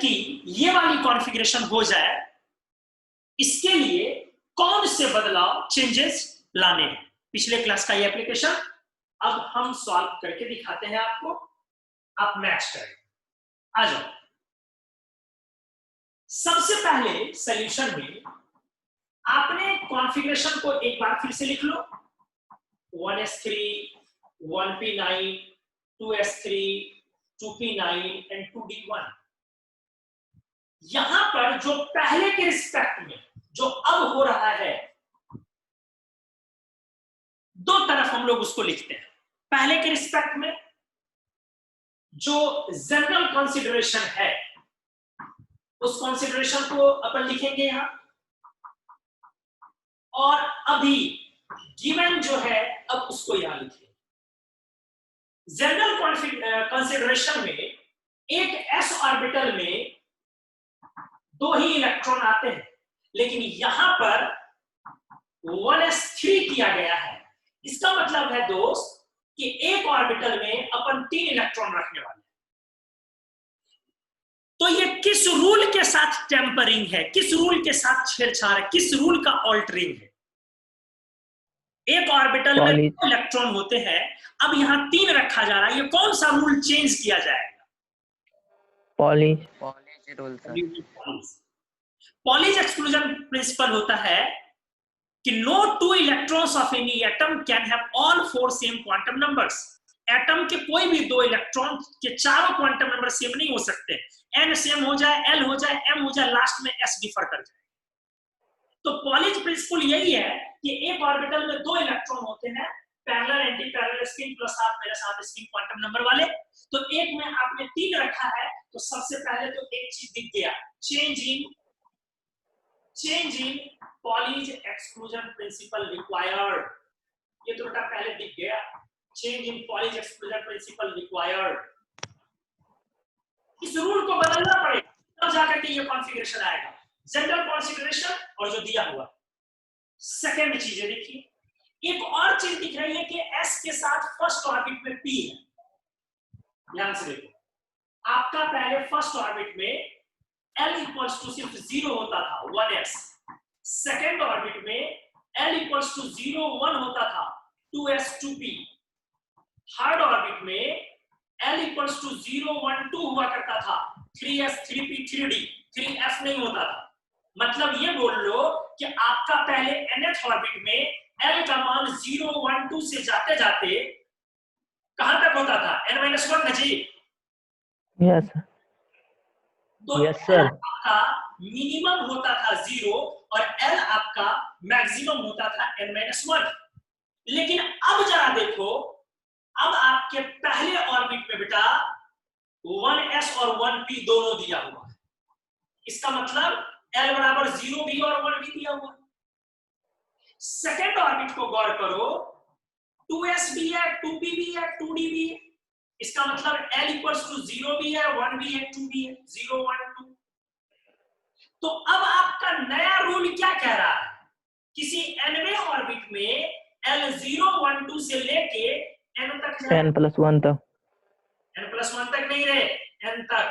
कि ये वाली कॉन्फ़िगरेशन हो जाए, इसके लिए कौन से बदलाव चेंजेस लाने हैं। पिछले क्लास का ये एप्लीकेशन अब हम सॉल्व करके दिखाते हैं आपको, आप मैच करें। आ जाओ। सबसे पहले सॉल्यूशन में आपने कॉन्फ़िगरेशन को एक बार फिर से लिख लो, 1s3, 1p9, 2s3, 2p9 and 2d1। यहां पर जो पहले के रिस्पेक्ट में जो अब हो रहा है, दो तरफ हम लोग उसको लिखते हैं। पहले के रिस्पेक्ट में जो जनरल कंसीडरेशन है, उस कंसीडरेशन को अपन लिखेंगे यहां, और अभी गिवन जो है अब उसको यहां लिखिए। जनरल कंसीडरेशन में एक s ऑर्बिटल में दो ही इलेक्ट्रॉन आते हैं, लेकिन यहां पर 1s3 किया गया है। इसका मतलब है दोस्त कि एक ऑर्बिटल में अपन 3 इलेक्ट्रॉन रखने वाले हैं। तो ये किस रूल के साथ टेम्परिंग है, किस रूल के साथ छेड़छाड़ है, किस रूल का ऑल्टरिंग है। एक ऑर्बिटल में 2 इलेक्ट्रॉन होते हैं, अब यहां 3 रखा जा रहा है, ये कौन सा रूल चेंज किया जाएगा? Pauli's rule sir. Pauli's exclusion principle होता है कि no two electrons of any atom can have all 4 same quantum numbers। Atom के कोई भी 2 इलेक्ट्रॉन के चारों क्वांटम नंबर सेम नहीं हो सकते। n सेम हो जाए, l हो जाए, m हो जाए, लास्ट में s डिफर कर जाए। तो पॉलीज प्रिंसिपल यही है कि एक ऑर्बिटल में 2 इलेक्ट्रॉन होते हैं, parallel anti parallel spin plus half minus half spin quantum number वाले। तो एक में आपने 3 रखा है, तो सबसे पहले तो एक चीज दिख गया, change in Pauli's exclusion principle required. ये तो बेटा पहले दिख गया, change in Pauli's exclusion principle required. इस रूल को बदलना पड़ेगा, तब जाकर के ये कॉन्फ़िगरेशन आएगा, जनरल कॉन्फ़िगरेशन और जो दिया हुआ। सेकंड चीज देखिए, एक और चीज दिख रही है कि s के साथ फर्स्ट ऑर्बिट में p है। ध्यान से देखो, आपका पहले फर्स्ट ऑर्बिट में L इक्वल्स टू सिर्फ 0 होता था, 1s। सेकेंड ऑर्बिट में L इक्वल्स टू 0, 1 होता था, 2s, 2p। थर्ड ऑर्बिट में L इक्वल्स टू 0, 1, 2 हुआ करता था, 3s, 3p, 3d, 3f नहीं होता था। मतलब ये बोल लो कि आपका पहले nth ऑर्बिट में L का मान 0, 1, 2 से जाते जाते कहां तक होता था? n-1 ना जी? यस तो यस L सर। आपका मिनिमम होता था 0 और L आपका मैक्सिमम होता था n-1। लेकिन अब जरा देखो, अब आपके पहले ऑर्बिट में बेटा 1s और 1p दोनों दिया हुआ है। इसका मतलब L बराबर 0 भी और 1 भी दिया हुआ है। सेकेंड ऑर्बिट को गौर करो, 2s भी है, 2p भी है, 2d भी है। इसका मतलब L इक्वल्स टू 0 भी है, 1 भी है, 2 भी है, 0, 1, 2। तो अब आपका नया रूल क्या कह रहा है? किसी nवें ऑर्बिट में L 0, 1, 2 से लेके n तक जाए, n+1 तक, n+1 तक नहीं रहे, n तक,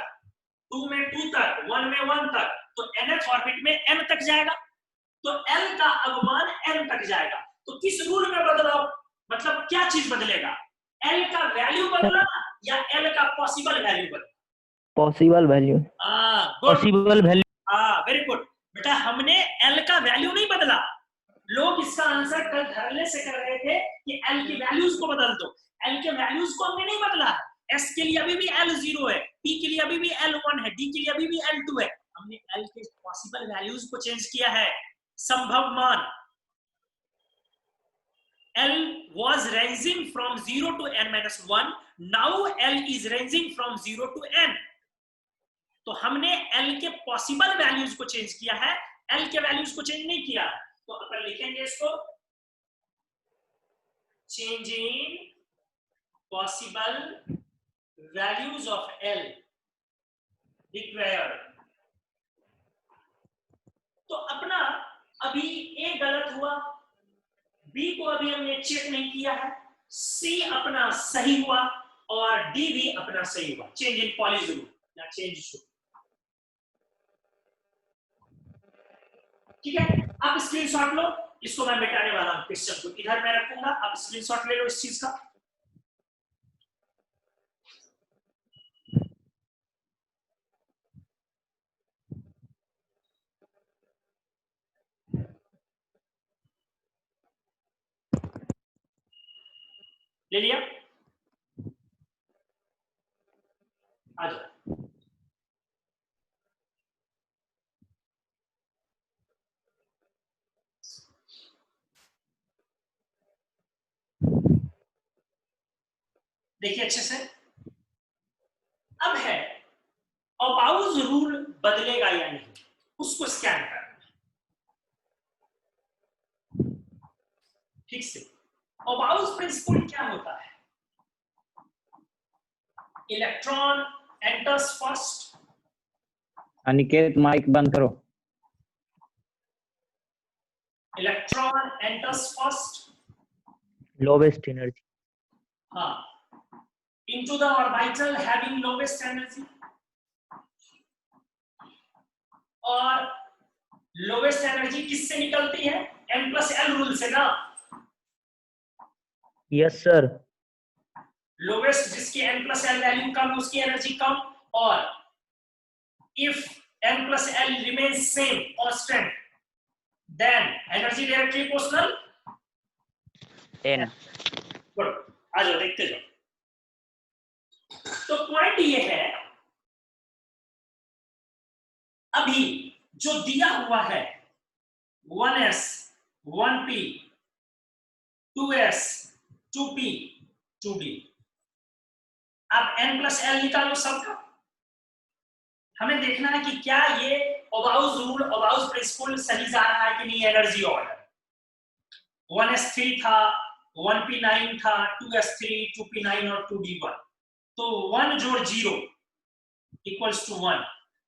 2 में 2 तक, 1 में 1 तक, तो nth ऑर्बिट में n तक जाएगा, तो L का अवमान n तक जाएगा। तो किस रूल में बदलाव, मतलब क्या चीज बदलेगा? L का वैल्यू बदला या L का पॉसिबल वैल्यू बदला? Possible value, possible value. Very good बेटा, हमने L का वैल्यू नहीं बदला। लोग इसका आंसर कल धरने से कर रहे थे कि L की वैल्यूज को बदल दो। L के वैल्यूज को हमने नहीं बदला। S के लिए अभी भी L 0 है, P के लिए अभी भी L 1 है, D के लिए अभी भी L 2 है। हमने L के पॉसिबल वैल्यूज को चेंज किया है, संभव मान। L was ranging from 0 to n-1, now L is ranging from 0 to n। तो हमने L के पॉसिबल वैल्यूज को चेंज किया है, L के वैल्यूज को चेंज नहीं किया। तो अपन लिखेंगे इसको, change in possible values of L required. तो अपना अभी A गलत हुआ, B को अभी हमने चेक नहीं किया है, C अपना सही हुआ और D भी अपना सही हुआ। चेंज इन पॉलीज रूल या चेंज ठीक है, आप स्क्रीनशॉट लो, इसको मैं मिटाने वाला हूं, क्वेश्चन को इधर मैं रखूंगा, आप स्क्रीनशॉट ले लो इस चीज का। ले लिया, आ जाओ। देखिए अच्छे से, अब है अबाउज रूल बदलेगा या नहीं, उसको स्कैन करना ठीक से। अबाउज प्रिंसिपल क्या होता है? Electron enters first. Aniket mic बंद करो। Electron enters first, lowest energy. हाँ, into the orbital having lowest energy, और लोवेस्ट एनर्जी किससे निकलती है? m+l रूल से ना। Yes sir. लोवेस्ट जिसकी m+l वैल्यू कम उसकी एनर्जी कम, और if m+l remains same constant then energy directly proportional 10। Good, आ जाओ देखते जाओ। तो पॉइंट ये है, अभी जो दिया हुआ है 1s 1p 2s 2p 2d, आप n+l निकालो सबका। हमें देखना है कि क्या ये अबाउज रूल अबाउज प्रिंसिपल सही जा रहा है कि नहीं। एनर्जी ऑर्डर 1s3 था, 1p9 था, 2s3 2p9 और 2d1, तो 1 जोड़ 0 इक्वल्स टू 1,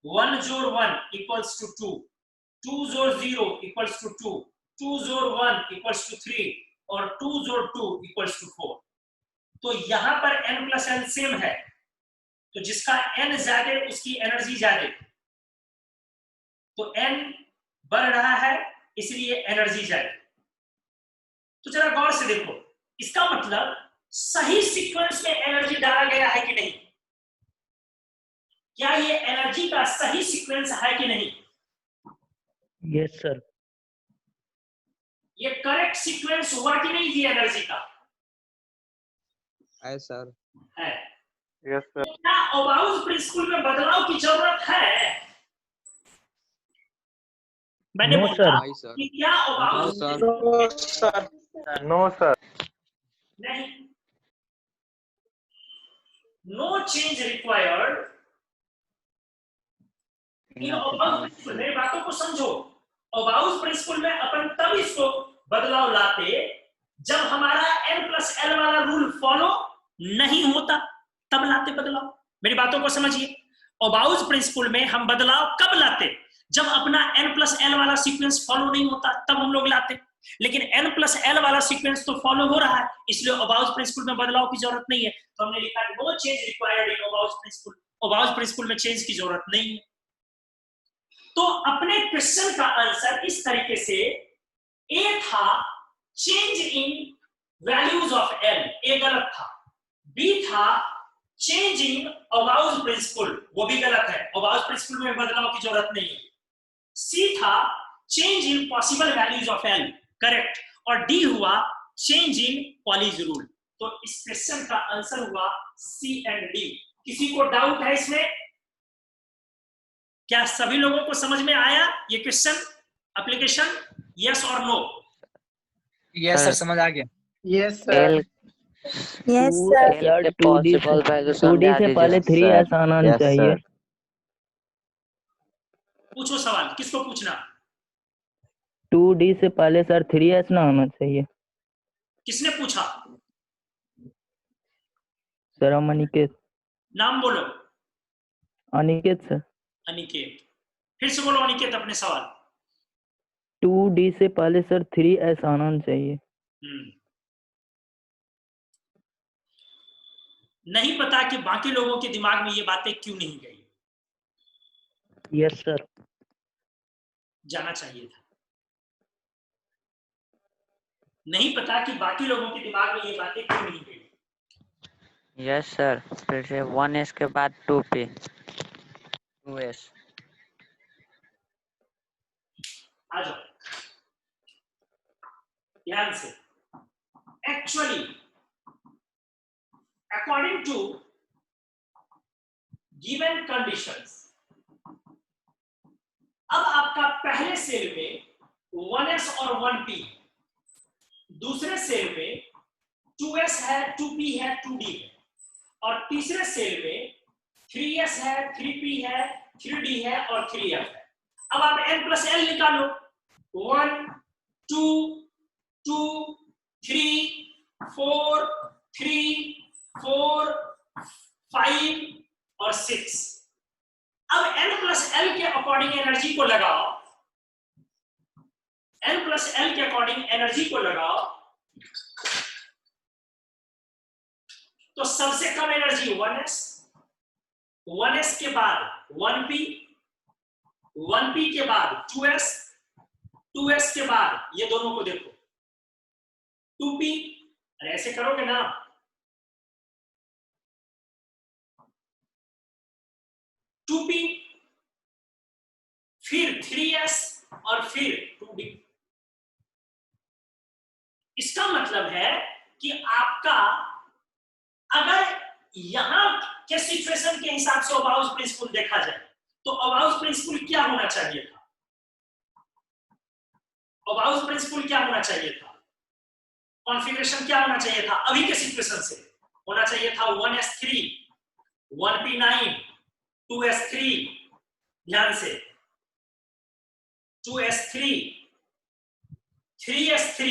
1 जोड़ 1 इक्वल्स टू 2, 2 जोड़ 0 इक्वल्स टू 2, 2 जोड़ 1 इक्वल्स टू 3 और 2 जोड़ 2 इक्वल्स टू 4। तो यहां पर n+l सेम है, तो जिसका n ज्यादा उसकी एनर्जी ज्यादा, तो n बढ़ रहा है इसलिए एनर्जी ज्यादा। तो जरा गौर से देखो, इसका मतलब सही सीक्वेंस में एनर्जी डाला गया है कि नहीं। क्या ये एनर्जी का सही सीक्वेंस है कि नहीं? Yes sir. ये करेक्ट सीक्वेंस हुआ कि नहीं ये एनर्जी का? है सर। है। Yes sir. क्या अबाउज प्रिंसिपल में बदलाव की जरूरत है? मैंने नो बोला सर। कि क्या अबाउज सर। No sir. नहीं, no change required in Aufbau's principle. मेरी बातों को समझो, अबाउज प्रिंसिपल में अपन तब इसको बदलाव लाते जब हमारा n+l वाला रूल फॉलो नहीं होता, तब लाते बदलाव। मेरी बातों को समझिए, अबाउज प्रिंसिपल में हम बदलाव कब लाते? जब अपना n+l वाला सीक्वेंस फॉलो नहीं होता, तब हम लोग लाते। लेकिन n+l वाला सीक्वेंस तो फॉलो हो रहा है, इसलिए अबाउज प्रिंसिपल में बदलाव की जरूरत नहीं है। तो हमने लिखा no change required in Aufbau's principle. Aufbau's principle में चेंज की जरूरत नहीं है। तो अपने क्वेश्चन का आंसर इस तरीके से, ए था change in values of l, ए गलत था। बी था चेंज इन अबाउज प्रिंसिपल, वो भी गलत है, अबाउज प्रिंसिपल में बदलाव की जरूरत नहीं है। सी था change in possible values of l, correct. और डी हुआ चेंज इन पॉलीज रूल। तो इस क्वेश्चन का आंसर हुआ सी एंड डी। किसी को डाउट है इसमें? क्या सभी लोगों को समझ में आया ये क्वेश्चन एप्लीकेशन? यस और नो? यस सर, समझ आ गया। Yes sir. Yes sir. Sir 2D से पहले 3s आना चाहिए। पूछो सवाल, किसको पूछना? 2D से पहले सर 3s ना आना चाहिए। किसने पूछा? सर हम अनिकेत। नाम बोलो। अनिकेत सर। अनिकेत, फिर से बोलो अनिकेत अपने सवाल। 2D से पहले सर 3s आना चाहिए। नहीं पता कि बाकी लोगों के दिमाग में ये बातें क्यों नहीं गई। Yes sir. जाना चाहिए था। नहीं पता कि बाकी लोगों के दिमाग में ये बातें क्यों नहीं गई। यस सर, फिर से 1s के बाद 2p 2s। आ जाओ ध्यान से। Actually according to given conditions, अब आपका पहले सेल में 1s और 1p, दूसरे सेल में 2s है, 2p है, 2d है, और तीसरे सेल में 3s है, 3p है, 3d है और 3f है। अब आप n+l निकालो। 1 2 2 3 4 3 4 5 और 6। अब n+l के अकॉर्डिंग एनर्जी को लगाओ, n+l के अकॉर्डिंग एनर्जी को लगाओ, तो सबसे कम एनर्जी 1s, 1s के बाद 1p, 1p के बाद 2s, 2s के बाद ये दोनों को देखो 2p। ऐसे करोगे ना, टू पी, फिर 3s और फिर 2d। इसका मतलब है कि आपका अगर यहां के सिचुएशन के हिसाब से ओबाउस प्रिंसिपल देखा जाए तो ओबाउस प्रिंसिपल क्या होना चाहिए था? ओबाउस प्रिंसिपल क्या होना चाहिए था? कॉन्फ़िगरेशन क्या होना चाहिए था? अभी के सिचुएशन से होना चाहिए था 1s3 1p9 2s3, ध्यान से 2s3 3s3,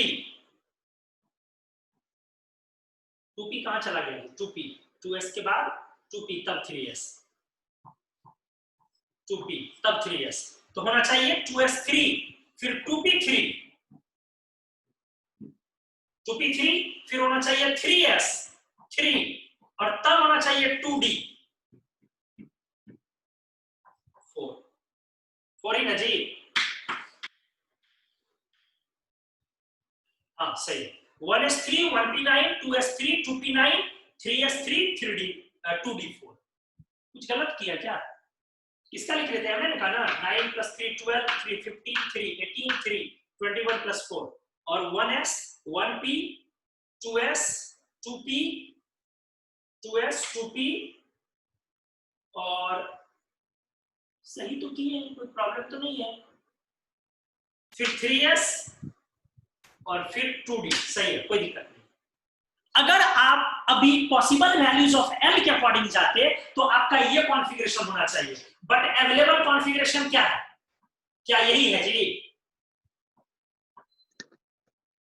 2p कहां चला गया? 2p, 2s के बाद 2p तब 3s, 2p तब 3s, तो होना चाहिए 2s3 फिर 2p3, 2p3 फिर होना चाहिए 3s3 और तब होना चाहिए 2d 4 ही ना जी? हाँ सही। 1s3 1p9 2s3 2p9 3s3 3d 2d4। कुछ गलत किया क्या? किसका लिख रहे थे? हमने कहा ना 9 + 3 12 3 15 3 18 3 21 + 4 और 1s 1p 2s 2p 2s 2p और सही तो किए, कोई प्रॉब्लम तो नहीं है। फिर 3s और फिर 2d, सही है, कोई दिक्कत नहीं। अगर आप अभी पॉसिबल वैल्यूज ऑफ l के अकॉर्डिंग जाते तो आपका ये कॉन्फ़िगरेशन होना चाहिए, बट अवेलेबल कॉन्फ़िगरेशन क्या है? क्या यही है जी?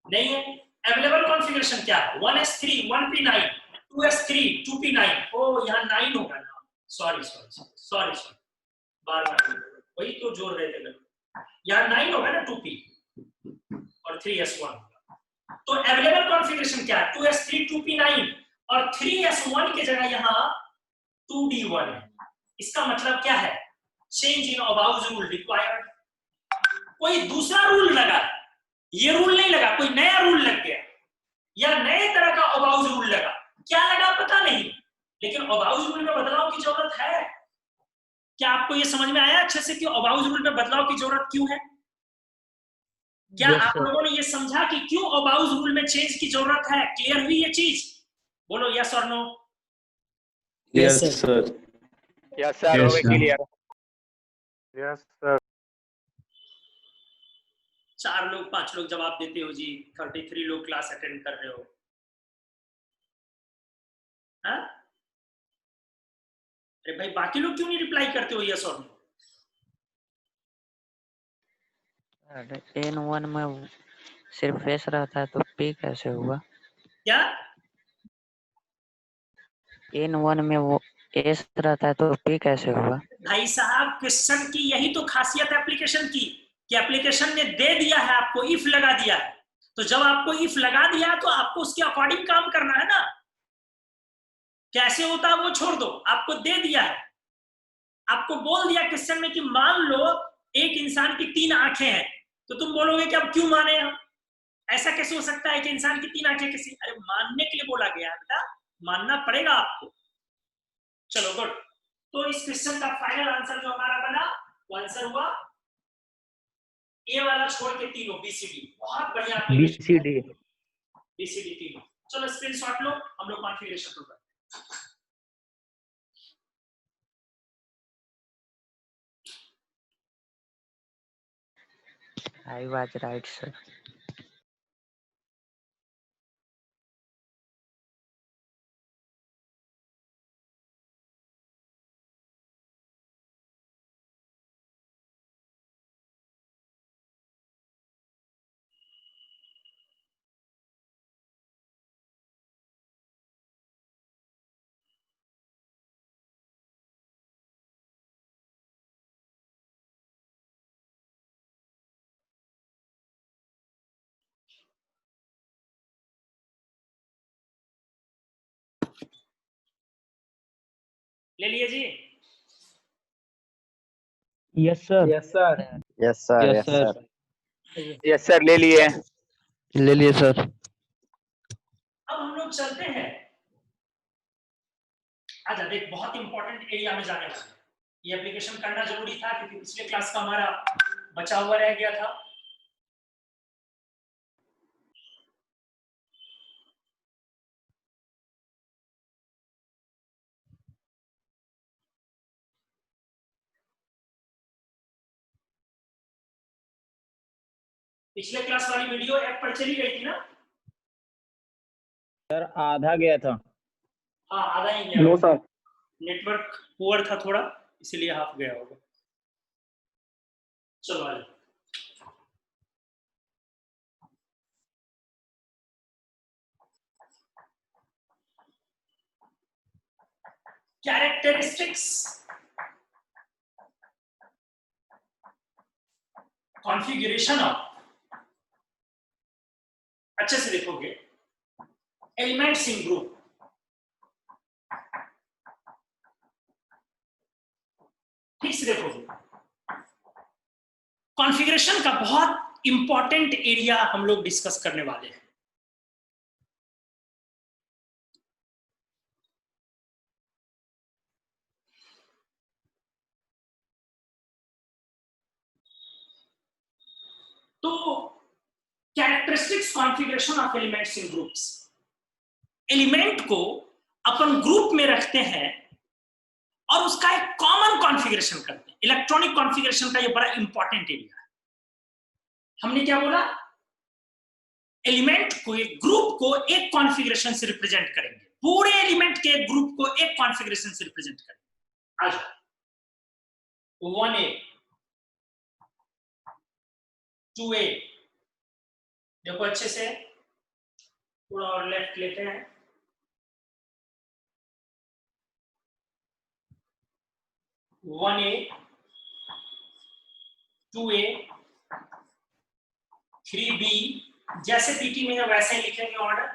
नहीं है। अवेलेबल कॉन्फ़िगरेशन क्या है? 1s3 1p9 2s3 2p9। ओ यहाँ 9 होगा ना, सॉरी सॉरी सॉरी सॉरी, बार-बार वही तो जोड़ रहे थे, यहाँ 9 होगा ना 2p और 3s1। तो अवेलेबल कॉन्फ़िगरेशन क्या है? 2s3 2p9 और 3s1 की जगह यहाँ 2d1 है। इसका मतलब क्या है? Change in Aufbau's rule required. कोई दूसरा रूल लगा, ये रूल नहीं लगा, कोई नया रूल लग गया या नए तरह का ओबाउस रूल लगा। क्या लगा पता नहीं, लेकिन ओबाउस रूल में बदलाव की जरूरत है। क्या आपको ये समझ में आया अच्छे से कि ओबाउस रूल में बदलाव की जरूरत क्यों है? क्या आप लोगों ने ये समझा कि क्यों ओबाउस रूल में चेंज की जरूरत है? क्लियर हुई ये चीज? बोलो यस और no. Yes sir. Yes sir, हो गई क्लियर। Yes sir. 4 लोग 5 लोग जवाब देते हो जी, 33 लोग क्लास अटेंड कर रहे हो। हाँ? अरे भाई बाकी लोग क्यों नहीं रिप्लाई करते हो यस और नो? n1 में सिर्फ s रहता है तो p कैसे हुआ? क्या? n1 में वो s रहता है तो p कैसे हुआ? भाई साहब क्वेश्चन की यही तो खासियत एप्लीकेशन की, कि एप्लीकेशन ने दे दिया है आपको, इफ लगा दिया है, तो जब आपको इफ लगा दिया तो आपको उसके अकॉर्डिंग काम करना है ना। कैसे होता है वो छोड़ दो, आपको दे दिया है, आपको बोल दिया क्वेश्चन में कि मान लो एक इंसान की 3 आंखें हैं, तो तुम बोलोगे कि अब क्यों माने हम? ऐसा कैसे हो सकता है कि इंसान की 3 आंखें किसी, अरे मानने के लिए बोला गया है बेटा, मानना पड़ेगा आपको। चलो गुड। तो इस क्वेश्चन का फाइनल आंसर जो हमारा बना वो आंसर हुआ ए वाला छोड़ के तीनों बीसीडी। बहुत बढ़िया BCD। बीसीडी तीनों। चलो स्क्रीनशॉट लो, हम लोग कॉन्फ़िगरेशन को करते हैं। I was right, sir. ले लिए जी? Yes sir. Yes sir. Yes sir, Yes, yes sir. Sir, yes sir, ले लिए। ले लिए सर। अब हम लोग चलते हैं, आजा देख, बहुत इंपॉर्टेंट एरिया में जाने वाले हैं। ये एप्लीकेशन करना जरूरी था क्योंकि पिछले क्लास का हमारा बचा हुआ रह गया था। पिछले क्लास वाली वीडियो ऐप पर चली गई थी ना? सर आधा गया था। हाँ, आधा ही गया। No sir. नेटवर्क पुअर था थोड़ा, इसलिए हाफ गया होगा। चलो आइए। कैरेक्टरिस्टिक्स कॉन्फ़िगरेशन ऑफ, अच्छे से देखोगे, एलिमेंट्स इन ग्रुप। ठीक से देखोगे, कॉन्फ़िगरेशन का बहुत इंपॉर्टेंट एरिया हम लोग डिस्कस करने वाले हैं। तो characteristics configuration of elements in groups, element को अपन ग्रुप में रखते हैं और उसका एक कॉमन कॉन्फ़िगरेशन करते हैं। इलेक्ट्रॉनिक कॉन्फ़िगरेशन का ये बड़ा इंपॉर्टेंट एरिया है। हमने क्या बोला? एलिमेंट को, एक ग्रुप को एक कॉन्फ़िगरेशन से रिप्रेजेंट करेंगे, पूरे एलिमेंट के एक ग्रुप को एक कॉन्फ़िगरेशन से रिप्रेजेंट करेंगे। आज 1A 2A, देखो अच्छे से, थोड़ा और लेफ्ट लेते हैं। 1A 2A 3B, जैसे पीटी में है वैसे ही लिखेंगे order.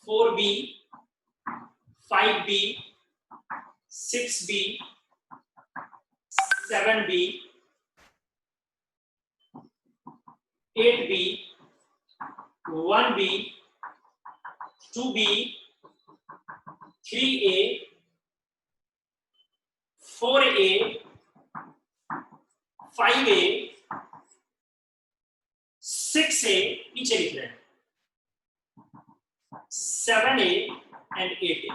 4B 5B 6B 7B 8B 1B 2B 3A 4A 5A 6A, नीचे लिख रहे हैं 7A एंड 8A।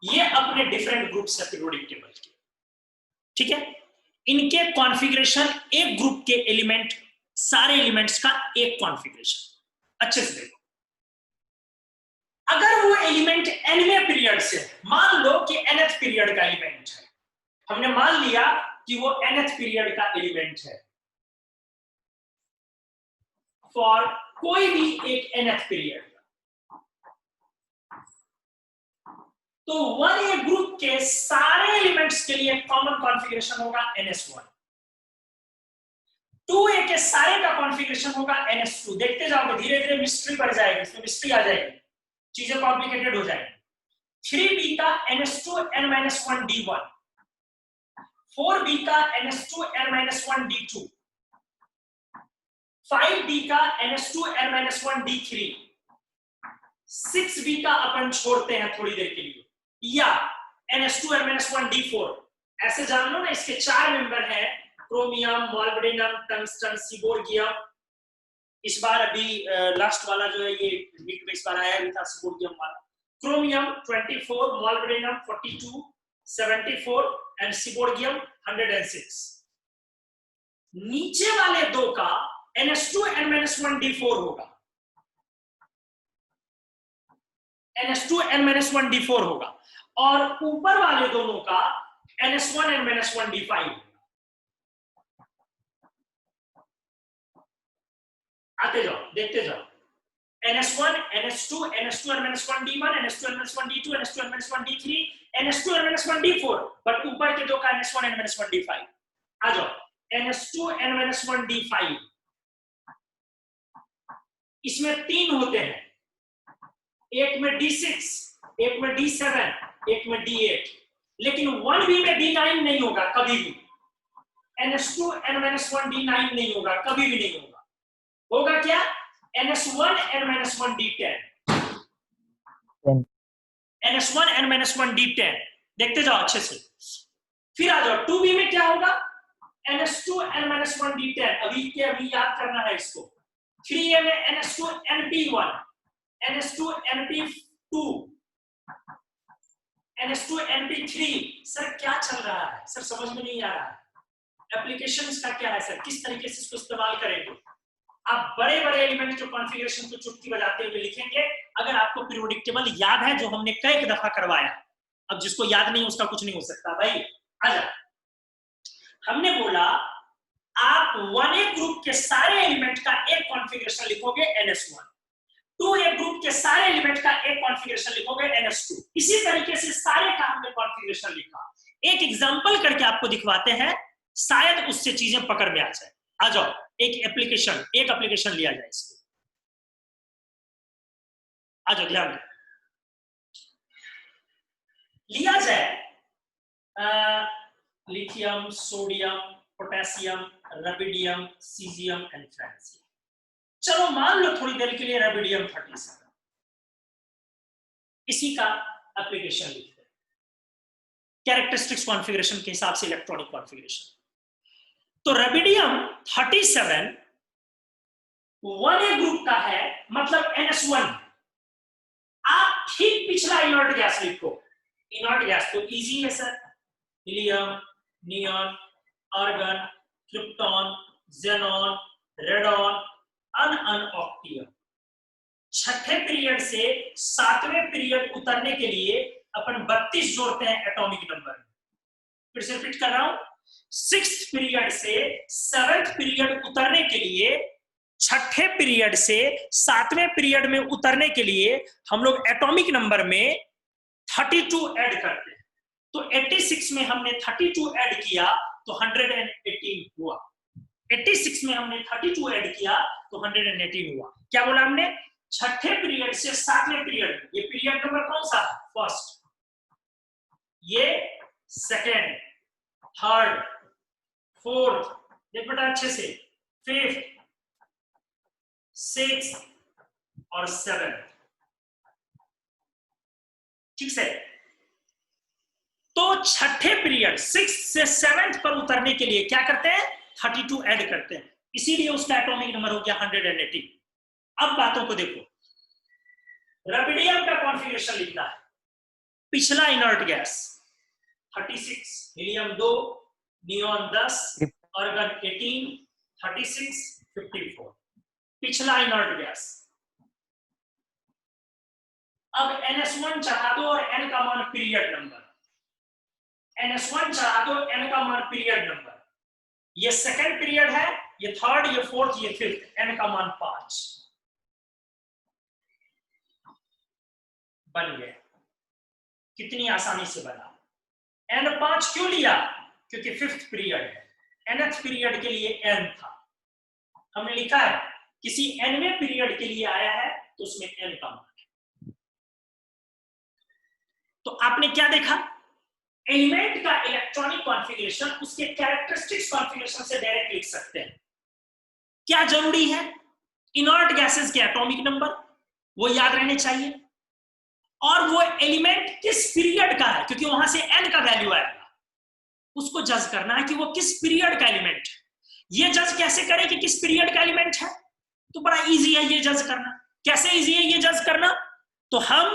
ये अपने डिफरेंट ग्रुप्स है पीरियोडिक टेबल के। ठीक है, इनके कॉन्फ़िगरेशन, एक ग्रुप के एलिमेंट, सारे एलिमेंट्स का एक कॉन्फ़िगरेशन। अच्छे से देखो, अगर वो एलिमेंट nवें पीरियड से, मान लो कि nth पीरियड का एलिमेंट है, हमने मान लिया कि वो nth पीरियड का एलिमेंट है फॉर कोई भी एक nth पीरियड, तो 1A ग्रुप के सारे एलिमेंट्स के लिए कॉमन कॉन्फ़िगरेशन होगा ns1। 2A के सारे का कॉन्फ़िगरेशन होगा ns2। देखते जाओगे, धीरे धीरे मिस्ट्री बढ़ जाएगी, इसमें मिस्ट्री आ जाएगी, चीजें कॉम्प्लिकेटेड हो जाएंगी। 3B का ns2 n-1 d1, 4B का ns2 n-1 d2, 5d का NH2n-1d3, 6b का अपन छोड़ते हैं थोड़ी देर के लिए, या NH2n-1d4, ऐसे जान लो ना। इसके 4 मेंबर हैं, क्रोमियम, मॉल्ब्डेनम, टंगस्टन, सीबोर्गियम। इस बार अभी लास्ट वाला जो है ये नीट में इस बार आया भी था, सीबोर्गियम वाला। Chromium 24, molybdenum 42, 74 and seaborgium 106। नीचे वाले दो का NH2n-1d4 होगा, NH2n-1d4 होगा, और ऊपर वाले दोनों का NH1n-1d5 होगा। आते जाओ, देखते जाओ। NH1, NH2, NH2n-1d1, NH2n-1d2, NH2n-1d3, NH2n-1d4, but ऊपर के दो का NH1n-1d5। आ जाओ, NH2n-1d5, इसमें 3 होते हैं, एक में D6, एक में D7, एक में D8, लेकिन 1b में D9 नहीं होगा कभी भी। NH2n-1d9 नहीं होगा, कभी भी नहीं होगा। होगा क्या? NH1n-1d10, NH1n-1d10। देखते जाओ अच्छे से। फिर आ जाओ 2b में क्या होगा? NH2n-1d10, अभी याद करना है इसको। 3a में NH2np1, NH2np2, NH2np3। सर क्या चल रहा है? सर समझ में नहीं आ रहा है। एप्लीकेशंस का क्या है सर, किस तरीके से इसको इस्तेमाल करेंगे? आप बड़े बड़े एलिमेंट जो कॉन्फ़िगरेशन को चुटकी बजाते हुए लिखेंगे। अगर आपको पीरियोडिक टेबल याद है, जो हमने कई दफा करवाया, अब जिसको याद नहीं उसका कुछ नहीं हो सकता भाई। आजा, हमने बोला आप 1a ग्रुप के सारे एलिमेंट का एक कॉन्फ़िगरेशन लिखोगे NH1, 2a ग्रुप के सारे एलिमेंट का एक कॉन्फ़िगरेशन लिखोगे NH2। इसी तरीके से सारे का हमने कॉन्फ़िगरेशन लिखा। एक एग्जांपल करके आपको दिखवाते हैं, शायद उससे चीजें पकड़ में आ जाए। आ जाओ, एक एप्लीकेशन लिया जाए इसको। आ जाओ, ध्यान दो, लिया जाए lithium, sodium, potassium, rubidium, caesium and francium. चलो मान लो थोड़ी देर के लिए रबिडियम 37, इसी का एप्लीकेशन लिखते हैं, कैरेक्टरिस्टिक्स कॉन्फ़िगरेशन के हिसाब से इलेक्ट्रॉनिक कॉन्फ़िगरेशन। तो रबिडियम 37 1a ग्रुप का है, मतलब NH1। आप ठीक पिछला इनर्ट गैस लिखो। इनर्ट गैस तो इजी है sir, helium, neon, argon, krypton, xenon, radon, ununoctium. छठे पीरियड से 7वें पीरियड उतरने के लिए अपन 32 जोड़ते हैं एटॉमिक नंबर। फिर से रिपीट कर रहा हूं, 6th पीरियड से 7th पीरियड उतरने के लिए, छठे पीरियड से 7वें पीरियड में उतरने के लिए हम लोग एटॉमिक नंबर में 32 ऐड करते हैं। तो 86 में हमने 32 ऐड किया तो 118 हुआ। 86 में हमने 32 ऐड किया तो 118 हुआ। क्या बोला हमने? छठे पीरियड से 7वें पीरियड, ये पीरियड नंबर कौन सा? फर्स्ट, ये सेकेंड, थर्ड, फोर्थ, देख बेटा अच्छे से, फिफ्थ, सिक्स्थ और सेवेंथ। ठीक से? तो छठे पीरियड 6 से 7th पर उतरने के लिए क्या करते हैं? 32 ऐड करते हैं, इसीलिए उसका एटॉमिक नंबर हो गया 118। अब बातों को देखो, रबिडियम का कॉन्फ़िगरेशन लिखना है। पिछला inert gas 36, helium 2, neon 10, argon 18, 36, 54। पिछला इनर्ट गैस। अब NS1 चढ़ा दो और N का मान पीरियड नंबर। NS1 चढ़ा दो, N का मान पीरियड नंबर। ये सेकेंड पीरियड है, ये थर्ड, ये फोर्थ, ये फिफ्थ, N का मान 5 बन गया। कितनी आसानी से बना। N 5 क्यों लिया? क्योंकि 5th पीरियड है। nth पीरियड के लिए N था, हमने लिखा है किसी nवें पीरियड के लिए आया है तो उसमें N का मान है। तो आपने क्या देखा? एलिमेंट का इलेक्ट्रॉनिक कॉन्फ़िगरेशन उसके कैरेक्टरिस्टिक्स कॉन्फ़िगरेशन से डायरेक्ट लिख सकते हैं। क्या जरूरी है? इनर्ट गैसेस के एटॉमिक नंबर वो याद रहने चाहिए, और वो एलिमेंट किस पीरियड का है, क्योंकि वहां से n का वैल्यू आएगा, उसको जज करना है कि वो किस पीरियड का एलिमेंट है। ये जज कैसे करें कि किस पीरियड का एलिमेंट है? तो बड़ा इजी है ये जज करना। कैसे इजी है ये जज करना? तो हम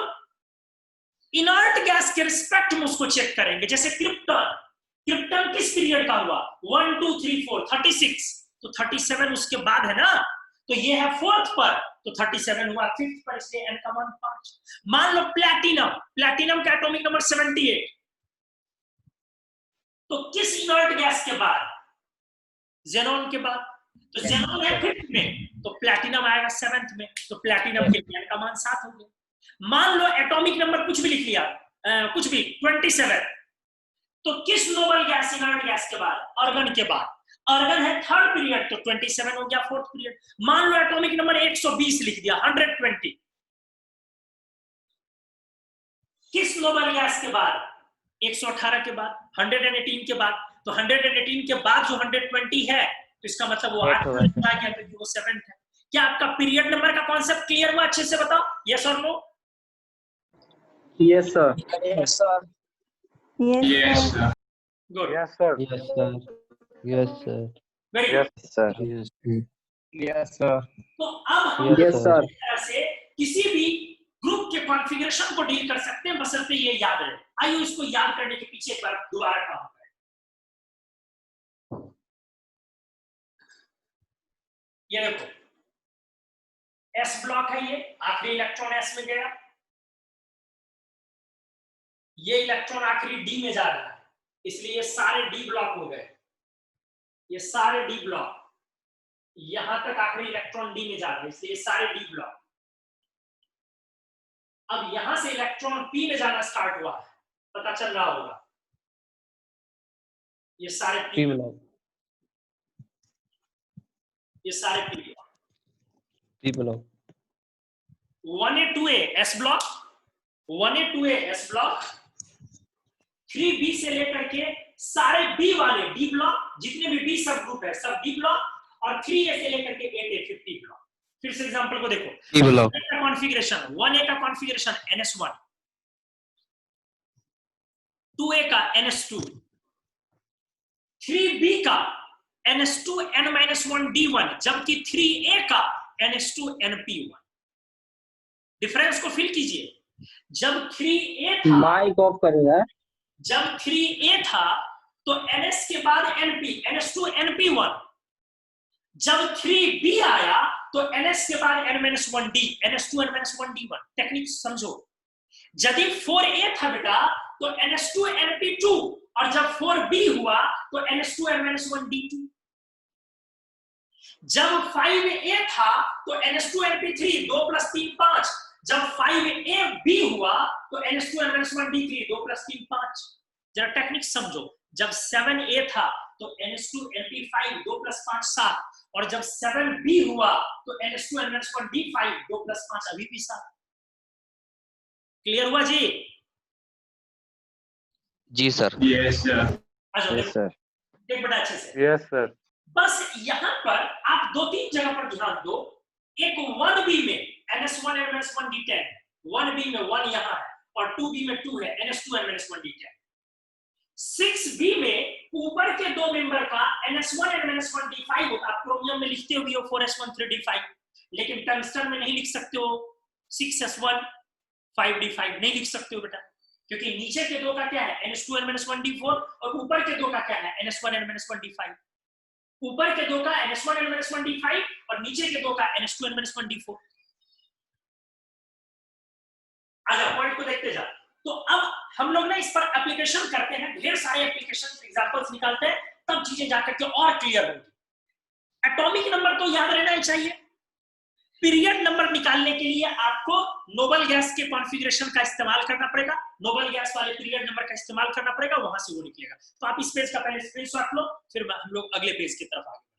इनर्ट गैस के रिस्पेक्ट में उसको चेक करेंगे। जैसे क्रिप्टन, क्रिप्टन किस पीरियड का हुआ? 1 2 3 4 36, तो 37 उसके बाद है ना, तो ये है फोर्थ पर, तो 37 हुआ फिफ्थ पर, इसलिए n का मान 5। मान लो प्लैटिनम, प्लैटिनम का एटॉमिक नंबर 78, तो किस इनर्ट गैस के बाद? जेनॉन के बाद, तो जेनॉन है फिफ्थ में, तो प्लैटिनम आएगा सेवेंथ में, तो प्लैटिनम के लिए n का मान 7 हो गया। मान लो एटॉमिक नंबर कुछ भी लिख लिया, कुछ भी 27, तो किस नोबल गैस इनर्ट गैस के बाद? आर्गन के बाद। आर्गन है थर्ड पीरियड, तो 27 हो गया फोर्थ पीरियड। मान लो एटॉमिक नंबर 120 लिख दिया, 120, किस नोबल गैस के बाद? 118 के बाद, 118 के बाद, तो 118 के बाद जो 120 है, तो इसका मतलब वो 8 आ गया, क्योंकि वो 7th है। क्या आपका पीरियड नंबर का कॉन्सेप्ट क्लियर हुआ? अच्छे से बताओ, यस और no? Yes, sir. Yes, sir. Yes, sir. Good, Yes, sir. Yes, sir. Yes, sir. Very good. Yes, sir. Yes, sir. Yes, sir. तो अब हम Yes, Yes, sir. sir. इस तरह से किसी भी ग्रुप के कॉन्फ़िगरेशन को डील कर सकते हैं, बशर्ते ये याद रहे। आइए इसको याद करने के पीछे एक बार दोबारा काम करें। ये देखो, s ब्लॉक है, ये आखिरी इलेक्ट्रॉन s में गया, ये इलेक्ट्रॉन आखिरी d में जा रहा है, इसलिए ये सारे d ब्लॉक हो गए, ये सारे d ब्लॉक, यहां तक आखिरी इलेक्ट्रॉन d में जा रहा है, इसलिए ये सारे d ब्लॉक। अब यहां से इलेक्ट्रॉन p में जाना स्टार्ट हुआ है, पता चल रहा होगा, ये सारे p ब्लॉक, ये सारे p block, P block. 1a 2a s block, 1a 2a s block, 3b से लेकर के सारे b वाले d ब्लॉक, जितने भी b सब ग्रुप है सब d ब्लॉक, और 3a से लेकर के 8a 50 ब्लॉक। फिर से एग्जांपल को देखो, P block. 1a का कॉन्फ़िगरेशन, 1a का कॉन्फ़िगरेशन ns1, 2a का ns2, 3b का ns2 n-1d1, जबकि 3a का ns2 np1। डिफरेंस को फिल कीजिए। जब 3a था, माइक ऑफ करेगा। जब 3a था तो ns के बाद np, ns2 np1। जब 3b आया तो ns के बाद n-1d, ns2 n-1d1। टेक्निक समझो। यदि 4a था बेटा तो ns2 np2, और जब 4b हुआ तो ns2 n-1d2। जब 5a था तो ns2 np3, 2 + 3 5। जब 5ab हुआ तो ns2 n-1d3, 2 + 3 5। जरा टेक्निक समझो। जब 7a था तो ns2 np5, 2 + 5 7, और जब 7b हुआ तो ns2 n-1d5, 2 + 5 अभी भी 7। क्लियर हुआ जी? जी सर। Yes, sir. अच्छा Yes, sir. देख बड़ा अच्छे से। Yes, sir. बस यहां पर आप 2-3 जगह पर ध्यान दो। एक 1b में ns1 n-1d10, 1b में 1 यहां है, और 2b में 2 है, ns2 n-1d10। 6b में ऊपर के दो मेंबर का ns1 n-1d5 होता। आप क्रोमियम में लिखते हो 4s1 3d5, लेकिन टंगस्टन में नहीं लिख सकते हो 6s1 5d5, नहीं लिख सकते हो बेटा, क्योंकि नीचे के दो का क्या है ns2 n-1d4, और ऊपर के दो का क्या है ns1 n-1d5। ऊपर के दो का ns1 n-1d5 और नीचे के दो का ns2 n-1d4। आजा पॉइंट को देखते जा। तो अब हम लोग ना इस पर एप्लीकेशन करते हैं, ढेर सारे एप्लीकेशन एग्जांपल्स निकालते हैं, तब चीजें जाकर के और क्लियर होंगी। एटॉमिक नंबर तो याद रहना ही चाहिए। पीरियड नंबर निकालने के लिए आपको नोबल गैस के कॉन्फ़िगरेशन का इस्तेमाल करना पड़ेगा, नोबल गैस वाले पीरियड नंबर का इस्तेमाल करना पड़ेगा, वहां से वो निकलेगा। तो आप इस पेज का पहले स्क्रीनशॉट लो, फिर हम लोग अगले पेज की तरफ आगे।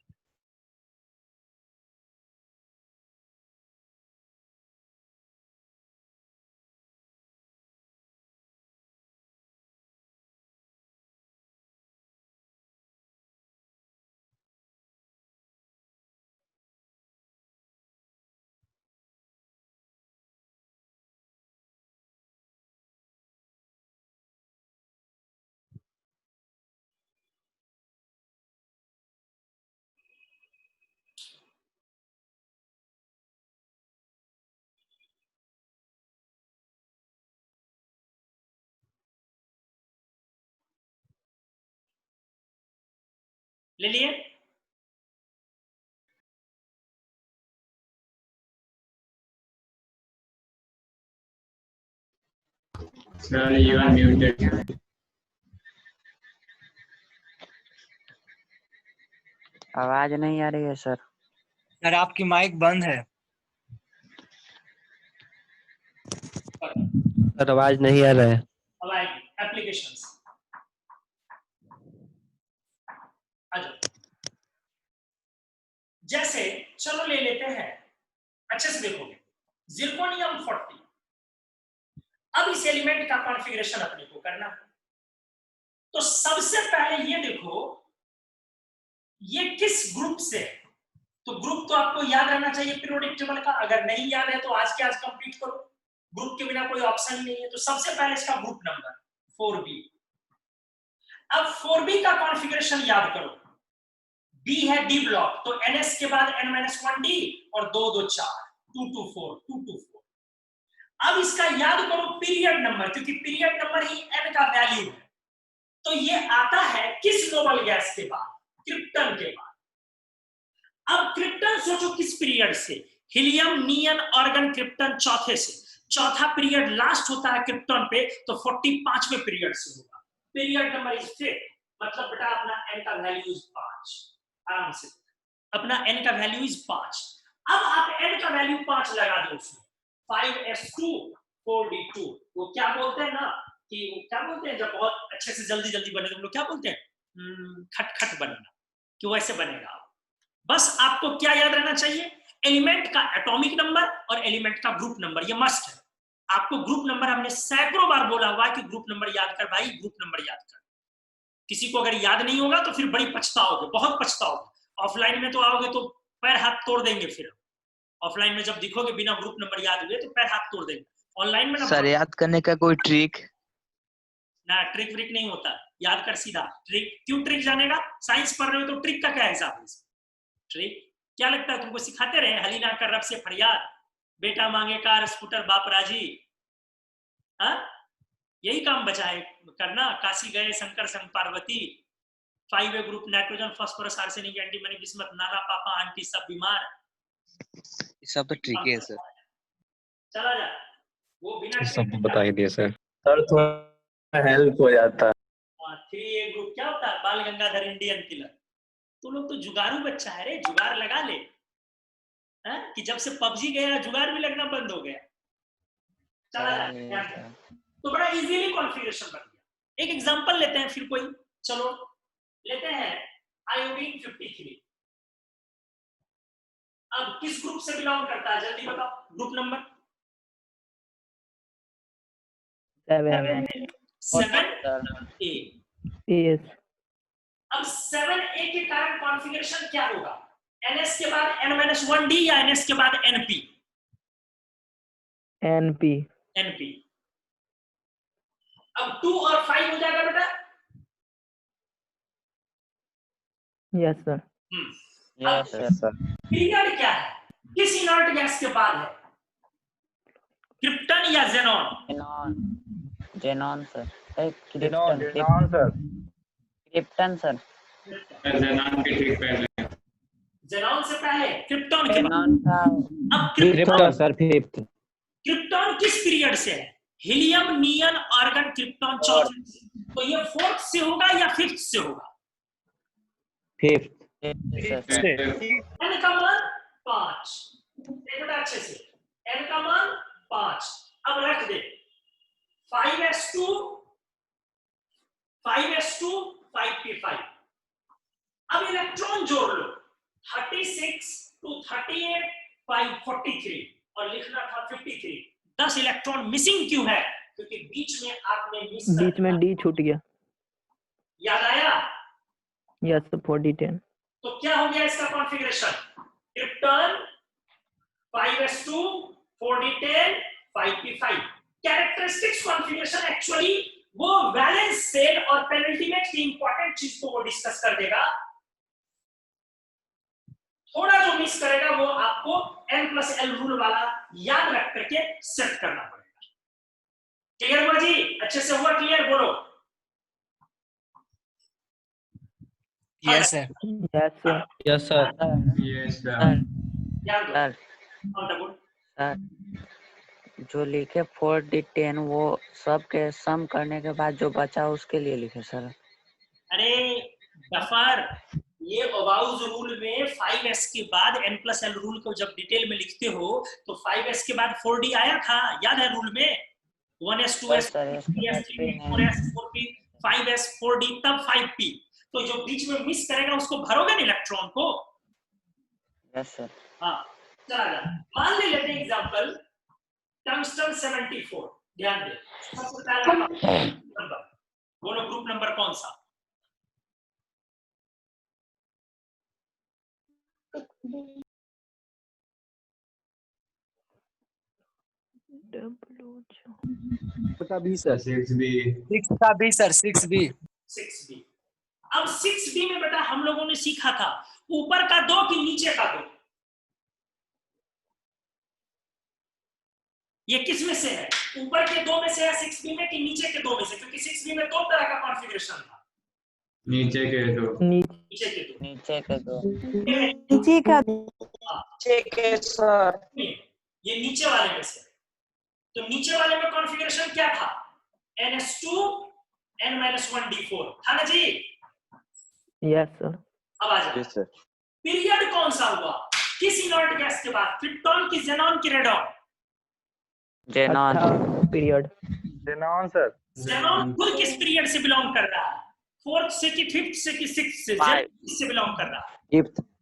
ले लिए? Sir, you are muted. आवाज नहीं आ रही है सर। सर आपकी माइक बंद है। सर आवाज नहीं आ रहा है। अब आएगी एप्लीकेशंस। आ जाओ। जैसे चलो ले लेते हैं, अच्छे से देखोगे, जिरकोनियम 40। अब इस एलिमेंट का कॉन्फ़िगरेशन अपने को करना है। तो सबसे पहले ये देखो ये किस ग्रुप से है। तो ग्रुप तो आपको याद रहना चाहिए पीरियोडिक टेबल का, अगर नहीं याद है तो आज के आज कंप्लीट करो, ग्रुप के बिना कोई ऑप्शन ही नहीं है। तो सबसे पहले इसका ग्रुप नंबर 4b। अब 4b का कॉन्फ़िगरेशन याद करो, b है d ब्लॉक, तो ns के बाद n-1d और 2 2 4 2 2 4 2 2 4। अब इसका याद करो पीरियड नंबर, क्योंकि पीरियड नंबर ही n का वैल्यू है। तो ये आता है किस नोबल गैस के बाद? क्रिप्टन के बाद। अब क्रिप्टन सोचो किस पीरियड से? हीलियम, नियन, आर्गन, क्रिप्टन चौथे से। चौथा पीरियड लास्ट होता है क्रिप्टन पे, तो 45वें पीरियड से होगा। पीरियड नंबर इज 5, मतलब बेटा अपना n का वैल्यू इज 5। आराम से अपना n का वैल्यू इज 5। अब आप n का वैल्यू 5 लगा दो उसमें, 5s2 4d2। वो क्या बोलते हैं ना कि वो क्या बोलते हैं जब बहुत अच्छे से जल्दी जल्दी बने तो हम लोग क्या बोलते हैं, खटखट बनना, कि वैसे बनेगा। बस आपको क्या याद रहना चाहिए? एलिमेंट का एटॉमिक नंबर और एलिमेंट का ग्रुप नंबर, ये मस्ट है। आपको ग्रुप नंबर हमने सैकड़ों बार बोला हुआ है कि ग्रुप नंबर याद कर भाई, ग्रुप नंबर याद कर। किसी को अगर याद नहीं होगा तो फिर बड़ी पछताओगे, बहुत पछताओगे। ऑफलाइन में तो आओगे तो पैर हाथ तोड़ देंगे, फिर ऑफलाइन में जब दिखोगे बिना ग्रुप नंबर याद हुए तो पैर हाथ तोड़ देंगे। ऑनलाइन में ना सर याद करने का कोई ट्रिक? ना, ट्रिक व्रिक नहीं होता, याद कर सीधा। ट्रिक क्यों ट्रिक जानेगा? साइंस पढ़ रहे हो तो ट्रिक का क्या हिसाब है? ट्रिक क्या लगता है तुमको सिखाते रहे? हली ना कर रब से फरियाद, बेटा मांगे कार स्कूटर बाप राजी। हाँ, यही काम बचा है करना। काशी गए शंकर संग Parvati, 5 group nitrogen phosphorus arsenic antimony bismuth, नाना पापा आंटी सब बीमार। सब तो ट्रिक है सर। चला जा, वो बिना सब बता ही दिया सर। सर थोड़ा हेल्प हो जाता। 3A ग्रुप क्या होता है? बाल गंगाधर इंडियन किलर। तो लोग तो जुगारू बच्चा है रे, जुगाड़ लगा ले। कि जब से पबजी गया जुगाड़ भी लगना बंद हो गया। चला जा, तो बड़ा इजीली कॉन्फ़िगरेशन बन गया। एक एग्जांपल लेते हैं फिर कोई, चलो लेते हैं आयोडीन 53। अब किस ग्रुप से बिलोंग करता है जल्दी बताओ, ग्रुप नंबर 7A। yes अब 7A के कारण कॉन्फ़िगरेशन क्या होगा? NS के बाद N-1D या NS के बाद NP? NP। अब 2 और 5 हो जाएगा बेटा। yes sir yes sir. Period क्या है? किस इनर्ट गैस के बाद है? क्रिप्टन या xenon? Xenon sir. Xenon sir. Krypton sir. Xenon के ठीक पहले। जेनॉन से पहले क्रिप्टन के बाद। जेनॉन का अब क्रिप्टन सर, फिफ्थ। क्रिप्टन किस पीरियड से है? हीलियम, नियन, आर्गन, क्रिप्टन चौथे से। तो ये 4th से होगा या 5th से होगा? फिफ्थ। n का मान 5। देखो बेटा अच्छे से, n का मान 5। अब रख दे 5s2 5p5। अब इलेक्ट्रॉन जोड़ लो 36 to 38 543 और लिखना था 53। 10 इलेक्ट्रॉन मिसिंग क्यों है? क्योंकि बीच में आपने मिस कर बीच में डी छूट गया। याद आया? यस 4010। तो क्या हो गया इसका configuration? Krypton 5s2 4d10 5p5। Characteristics configuration actually वो वैलेंस सेल और पेनल्टीमेट की इंपॉर्टेंट चीज को वो डिस्कस कर देगा। थोड़ा जो मिस करेगा वो आपको n+l रूल वाला याद रख करके सेट करना पड़ेगा। क्लियर हुआ जी? अच्छे से हुआ? क्लियर बोलो। Yes, sir. Yes, sir. Yes, sir. Yes, sir. ध्यान दो sir on the board. Sir जो लिखे 4D10 वो सब के सम करने के बाद जो बचा उसके लिए लिखे सर। अरे डफर, ये अबाउज रूल में 5s के बाद n+l रूल को जब डिटेल में लिखते हो तो 5s के बाद 4d आया था, याद है रूल में? 1s 2s 3s 4s 4p 5s 4d तब 5p। तो जो बीच में मिस करेगा उसको भरोगे ना इलेक्ट्रॉन को। Yes sir. हाँ चला जा, मान ले लेते हैं एग्जांपल टंगस्टन 74। ध्यान दे, सबसे पहला नंबर बोलो, ग्रुप नंबर कौन सा? का भी सर 6B. 6 का B सर, 6B। 6b। अब 6b में बेटा हम लोगों ने सीखा था ऊपर का दो कि नीचे का दो। ये किस में से है? ऊपर के दो में से है 6b में कि नीचे के दो में से? क्योंकि 6b में दो तरह का कॉन्फ़िगरेशन था। नीचे के दो. नीचे के दो। नीचे के दो। नीचे का सर ये नीचे वाले में से। तो नीचे वाले में कॉन्फ़िगरेशन क्या था? ns2 n-1d4 था ना जी? Yes sir. अब आ जाओ। Yes sir. पीरियड कौन सा हुआ किस इनर्ट गैस के बाद? क्रिप्टॉन की जेनॉन की radon? Xenon. Period xenon sir. Xenon खुद किस पीरियड से बिलोंग कर रहा है? फोर्थ से कि फिफ्थ से कि सिक्स्थ से? किससे बिलोंग कर रहा है?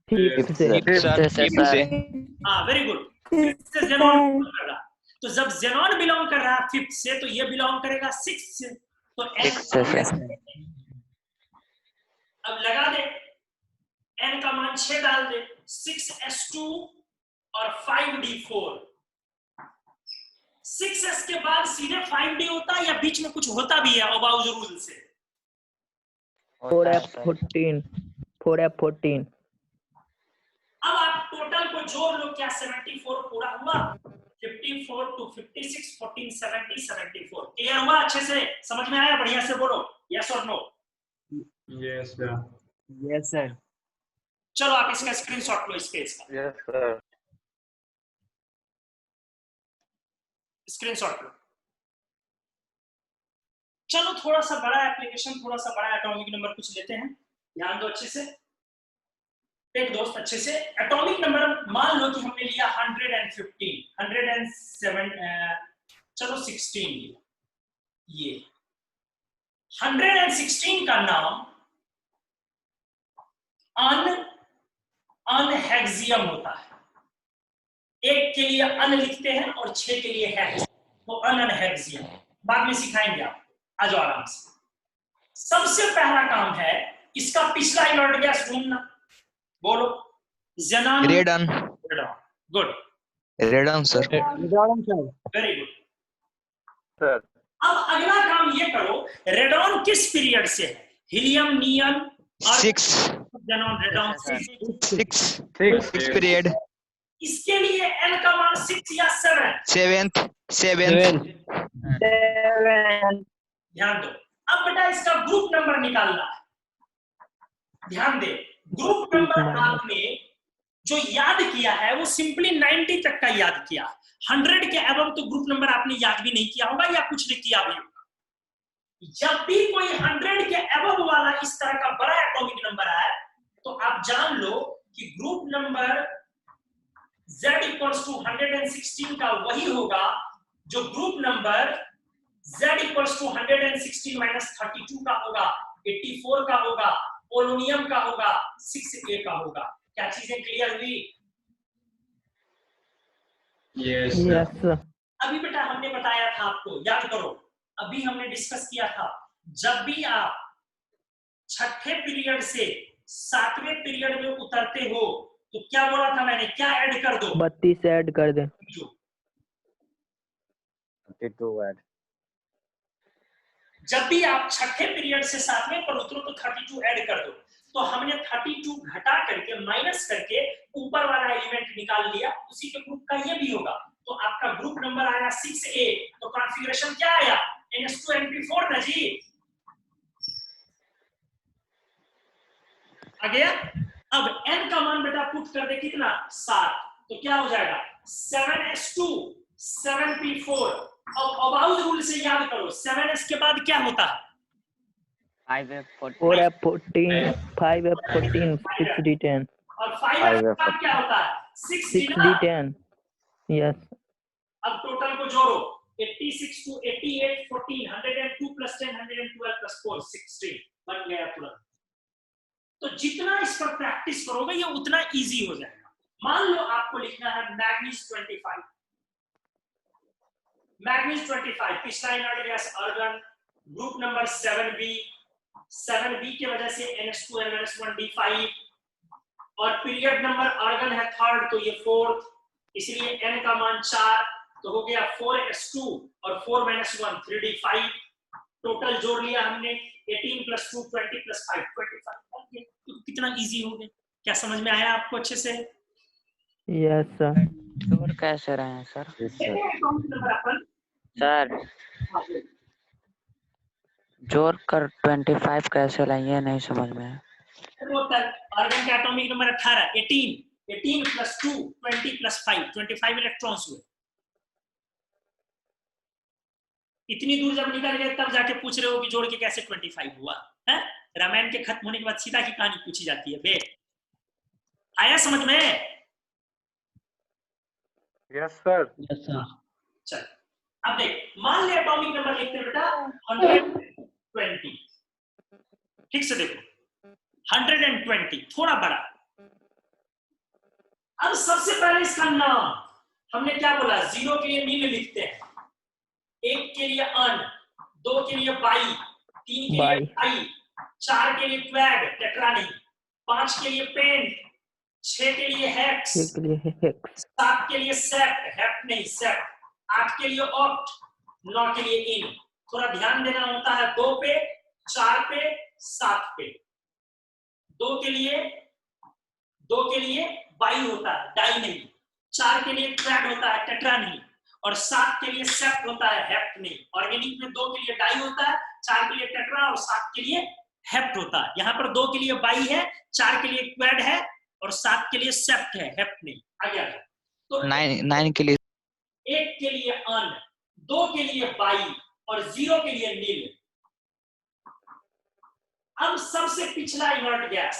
फिफ्थ से। हाँ वेरी गुड, फिफ्थ से जेनॉन बिलोंग कर रहा है। तो जब जेनॉन बिलोंग कर रहा है फिफ्थ से तो ये बिलोंग करेगा सिक्स्थ से। तो n अब लगा दे, n का मान 6 डाल दे, 6s2 और 5d4। 6s के बाद सीधे 5d होता है या बीच में कुछ होता भी है अबाउज रूल से? 4f14। अब आप टोटल को जोड़ लो, क्या 74 पूरा हुआ? 54 to 56 14 70 74। क्लियर हुआ? अच्छे से समझ में आया? बढ़िया से बोलो यस और no. Yes, sir. Yes, sir. चलो आप इसका स्क्रीनशॉट लो, इस पेज का यस सर। स्क्रीनशॉट लो। चलो थोड़ा सा बड़ा एप्लीकेशन, थोड़ा सा बड़ा एटॉमिक नंबर कुछ लेते हैं, ध्यान दो अच्छे से। एक दोस्त अच्छे से एटॉमिक नंबर मान लो कि हमने लिया 115 107 चलो 16 लिया। ये 116 का नाम अनहेक्सियम होता है। एक के लिए अन लिखते हैं और 6 के लिए हेक्स, तो अनहेक्सियम बाद में सिखाएंगे आप, आ जाओ आराम से। सबसे पहला काम है इसका पिछला इनर्ट गैस ढूंढना। बोलो xenon. Radon. Good, radon sir. Very good sir. अब अगला काम ये करो, रेडॉन किस पीरियड से है? हीलियम, नियन और 6 जेनॉन, रेडॉन 6 पीरियड। इसके लिए n का मान 6 या 7? 7th। ध्यान दो। अब बेटा इसका ग्रुप नंबर निकालना है, ध्यान दे। ग्रुप नंबर आपने जो याद किया है वो सिंपली 90 तक का याद किया। 100 के अबव तो ग्रुप नंबर आपने याद भी नहीं किया होगा या कुछ नहीं किया भी होगा। जब भी कोई 100 के अबव वाला इस तरह का बड़ा एटॉमिक नंबर आए तो आप जान लो कि group number Z equals to 116 का वही होगा जो group number Z equals to 116 minus 32 का होगा, 84 का होगा, पोलोनियम का होगा, 6A का होगा। क्या चीजें क्लियर हुई? Yes, sir. यस। अभी बेटा हमने बताया था आपको, याद करो, अभी हमने डिस्कस किया था जब भी आप छठे पीरियड से 7वें पीरियड में उतरते हो तो क्या बोला था मैंने, क्या ऐड कर दो? 32 ऐड कर दे। 32 ऐड। जब भी आप छठे पीरियड से 7वें पर उतरो तो 32 ऐड कर दो। तो हमने 32 घटा करके माइनस करके ऊपर वाला एलिमेंट निकाल लिया, उसी के ग्रुप का ये भी होगा। तो आपका ग्रुप नंबर आया 6A, तो कॉन्फ़िगरेशन क्या आया? ns2np4 ना जी? आ गया। अब n का मान बेटा पुट कर दे कितना 7, तो क्या हो जाएगा 7s2 7p4। अब अबाउट रूल से याद करो 7s के बाद क्या होता है 4 F14 5 F14 6D10 और 5f के बाद क्या होता है 6D10 यस। अब टोटल को जोड़ो 86 to 88 14 102 plus 10 112 plus 4 16 बन गया तुरंत। तो जितना इस पर प्रैक्टिस करोगे ये उतना इजी हो जाएगा। मान लो आपको लिखना है मैग्नीज 25, मैग्नीज 25 पिछला inert gas argon, group number 7b की वजह से NH2 और पीरियड नंबर आर्गन है 3rd तो ये 4th, इसलिए n का मान 4 तो हो गया 4s2 और 4 - 1 3d5। टोटल जोड़ लिया हमने 18 + 2 20 + 5 25। तो कितना इजी हो गया, क्या समझ में आया आपको अच्छे से? Yes sir. जोड़ कैसे रहे हैं सर? सर जोड़ कर 25 कैसे लाएंगे नहीं समझ में है। आर्गन का एटॉमिक नंबर 18 18 + 2 20 + 5 25 इलेक्ट्रॉन्स हुए। इतनी दूर जब निकल गए तब जाके पूछ रहे हो कि जोड़ के कैसे 25 हुआ है? रामायण के खत्म होने के बाद सीता की कहानी पूछी जाती है बे। आया समझ में? Yes sir. चल अब देख, मान ले एटॉमिक नंबर लिखते हैं बेटा 120। ठीक से देखो 120 थोड़ा बड़ा। अब सबसे पहले इसका नाम हमने क्या बोला, 0 के लिए नील लिखते हैं, 1 के लिए अन, 2 के लिए बाई, 3 के लिए आई, 4 के लिए क्वैड टेट्रानी, 5 के लिए पेंट, 6 के लिए हेक्स, 7 के लिए सेप्ट हेप्ट नहीं सेप्ट, 8 के लिए ऑक्ट, 9 के लिए इन। थोड़ा ध्यान देना होता है 2 पे 4 पे 7 पे। 2 के लिए बाई होता है डाई नहीं, 4 के लिए क्वैड होता है टेट्रा नहीं, और 7 के लिए सेप्ट होता है हेप्ट नहीं। ऑर्गेनिक में 2 के लिए डाई होता है, 4 के लिए टेट्रा और 7 के लिए हेप्ट होता है। यहाँ पर 2 के लिए बाई है, 4 के लिए क्वैड है और 7 के लिए सेप्ट है हेप्ट नहीं। आ गया तो 9 के लिए 1 के लिए अन, 2 के लिए बाई और 0 के लिए नील। अब सबसे पिछला इनर्ट गैस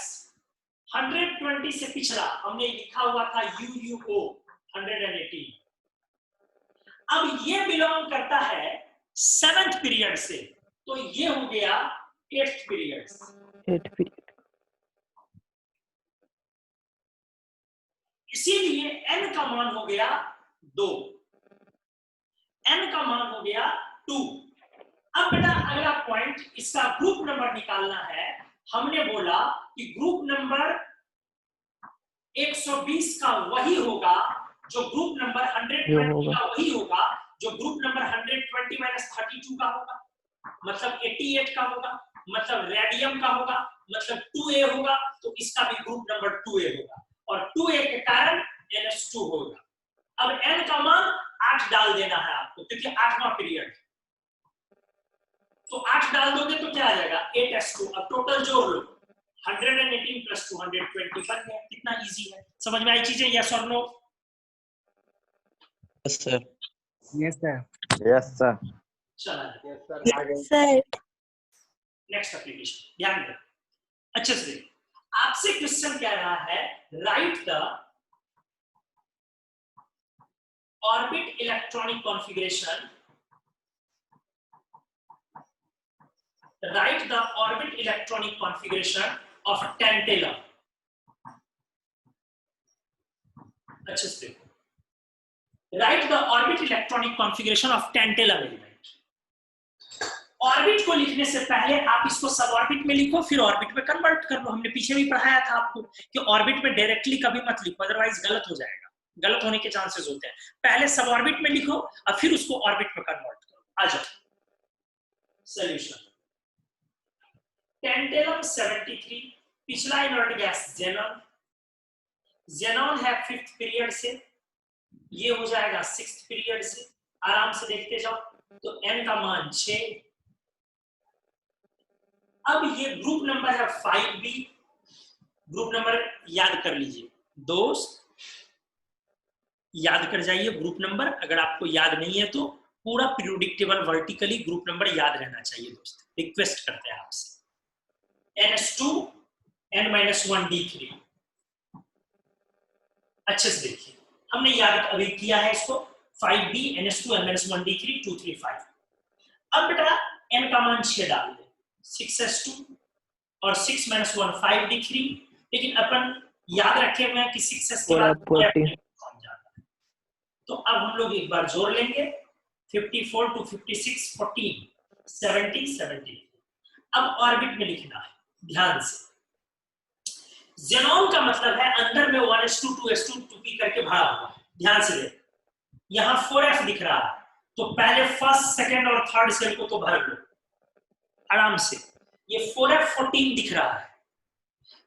120 से पिछला हमने लिखा हुआ था UuO 118। अब ये बिलोंग करता है 7th पीरियड से, तो ये हो गया 8th पीरियड। इसीलिए n का मान हो गया 2, n का मान हो गया 2। अब बेटा अगला पॉइंट इसका ग्रुप नंबर निकालना है। हमने बोला कि ग्रुप नंबर 120 का वही होगा जो ग्रुप नंबर 120 का वही होगा जो ग्रुप नंबर 120 - 32 का होगा, मतलब 88 का होगा, मतलब रेडियम का होगा, मतलब 2a होगा, तो इसका भी ग्रुप नंबर 2a होगा और 2a के कारण NH2 होगा। अब n का मान 8 डाल देना है आपको क्योंकि 8वां पीरियड, तो 8 डाल दोगे तो क्या आ जाएगा 8s2। अब टोटल जोड़ लो 118 + 2 120 बन गया। कितना इजी है, समझ में आई चीजें? यस और no? Yes sir. Yes sir. Yes sir. चला सर नेक्स्ट एप्लीकेशन ध्यान दो अच्छे से। आपसे क्वेश्चन कह रहा है write the orbit electronic configuration, write the orbit electronic configuration of tantalum। अच्छे से देखो, write the orbit electronic configuration of tantalum element। Orbit को लिखने से पहले आप इसको सब ऑर्बिट में लिखो, फिर ऑर्बिट में कन्वर्ट कर लो। हमने पीछे भी पढ़ाया था आपको कि ऑर्बिट में डायरेक्टली कभी मत लिखो, अदरवाइज गलत हो जाएगा, गलत होने के चांसेस होते हैं। पहले सब ऑर्बिट में लिखो और फिर उसको ऑर्बिट में कन्वर्ट करो। आ जाओ सॉल्यूशन। टेंटेलम 73, पिछला इनर्ट गैस ज़ेनॉन, ज़ेनॉन है 5th पीरियड से, ये हो जाएगा 6th पीरियड से। आराम से देखते जाओ, तो n का मान 6। अब ये ग्रुप नंबर है 5b, ग्रुप नंबर याद कर लीजिए दोस्त, याद कर जाइए ग्रुप नंबर। अगर आपको याद नहीं है तो पूरा periodic table vertically group number याद रहना चाहिए दोस्त, रिक्वेस्ट करते हैं आपसे। NH2 N-1 D3, अच्छे से देखिए, हमने याद अभी किया है इसको, 5D NH2 N-1 D3 2 3 5। अब बेटा n का मान 6 डाल दे, 6s2 और 6 - 1 5 D3, लेकिन अपन याद रखे हुए हैं कि 6s के बाद 40 तो अब हम लोग एक बार जोड़ लेंगे, 54 to 56 14 70 70। अब ऑर्बिट में लिखना है ध्यान से। जेनॉन का मतलब है अंदर में 1s2 2s2 2p करके भरा हुआ है, ध्यान से देख। यहाँ 4f दिख रहा है तो पहले फर्स्ट सेकंड और थर्ड सेल को तो भर लो आराम से। ये 4f 14 दिख रहा है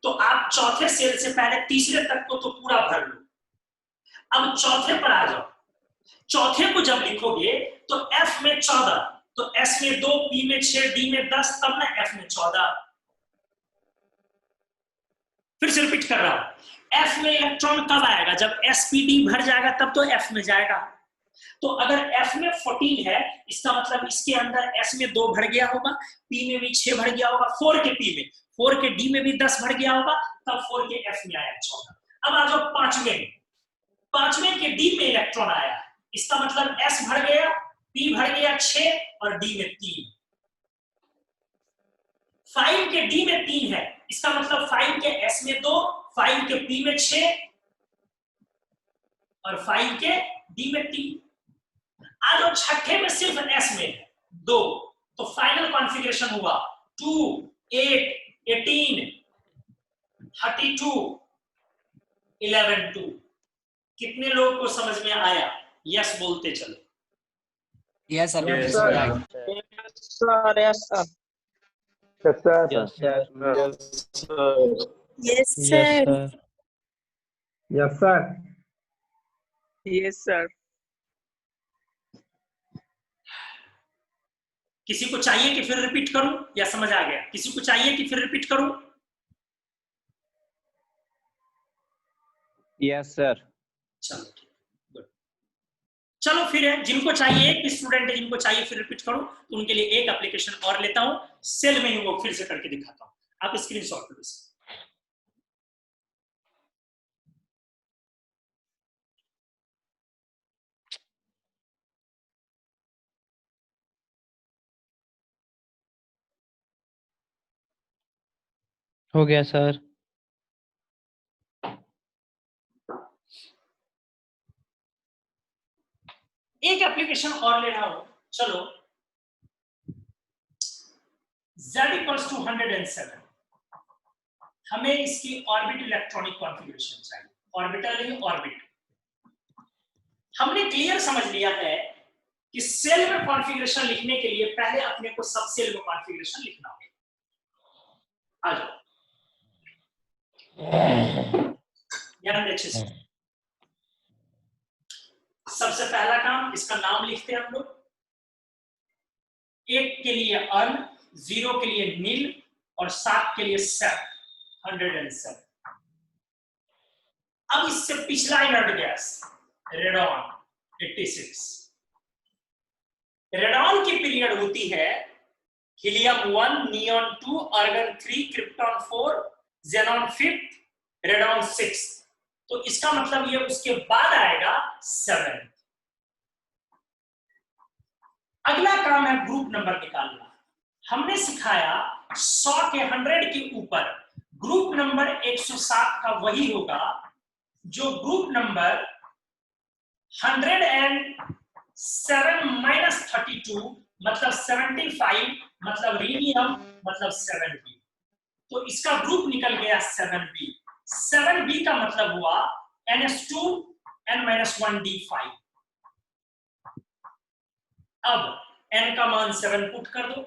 तो आप चौथे सेल से पहले तीसरे तक को तो पूरा भर लो। अब चौथे पर आ जाओ, चौथे को जब लिखोगे तो f में 14, तो s में 2, p में 6, d में 10, तब ना f में 14। फिर से रिपीट कर रहा हूं, f में इलेक्ट्रॉन कब आएगा? जब sp_d भर जाएगा तब तो f में जाएगा। तो अगर f में 14 है, इसका मतलब इसके अंदर s में 2 भर गया होगा, p में भी 6 भर गया होगा, 4 के p में, 4 के d में भी 10 भर गया होगा, तब 4 के f में आया 14। अब आ जाओ पांचवें के d में इलेक्ट्रॉन आया, इसका मतलब s भर गया, p भर गया 6 और d में 3। 5 के d में 3 है, इसका मतलब 5 के s में 2, 5 के p में 6 और 5 के d में 3। आ जाओ छठे में सिर्फ s में 2, तो फाइनल कॉन्फ़िगरेशन हुआ 2 8 18 32 11 2। कितने लोग को समझ में आया? यस बोलते चलो। Yes, sir. Yes, Yes, sir. Yes, sir. Yes, Yes, sir. sir. Yes, sir. Yes, sir. किसी को चाहिए कि फिर रिपीट करूं या समझ आ गया? किसी को चाहिए कि फिर रिपीट करूं? Yes, sir. चलो ठीक, गुड। चलो फिर है, जिनको चाहिए, एक स्टूडेंट है जिनको चाहिए फिर रिपीट करूं, तो उनके लिए एक एप्लीकेशन और लेता हूं, सेल में ही वो फिर से करके दिखाता हूं, आप स्क्रीनशॉट लो इसका। हो गया सर। एक एप्लीकेशन और ले रहा हूं, चलो Z = 107। हमें इसकी ऑर्बिट इलेक्ट्रॉनिक कॉन्फ़िगरेशन चाहिए, ऑर्बिटल नहीं ऑर्बिट। हमने क्लियर समझ लिया है कि सेल में कॉन्फ़िगरेशन लिखने के लिए पहले अपने को सब सेल में कॉन्फ़िगरेशन लिखना होगा। आ जाओ ध्यान दे अच्छे से। सबसे पहला काम, इसका नाम लिखते हैं हम लोग। 1 के लिए अन, 0 के लिए नील और 7 के लिए सेट, 107। अब इससे पिछला इनर्ट गैस रेडॉन 86। रेडॉन की पीरियड होती है helium 1, neon 2, argon 3, krypton 4, xenon 5, radon 6। तो इसका मतलब ये उसके बाद आएगा 7। अगला काम है ग्रुप नंबर निकालना। हमने सिखाया 100 के 100 के ऊपर ग्रुप नंबर 107 का वही होगा जो ग्रुप नंबर 107 - 32 मतलब 75 मतलब रीनियम मतलब 7b। तो इसका ग्रुप निकल गया 7b। 7b का मतलब हुआ NH2 N-1 D5। अब n का मान 7 पुट कर दो,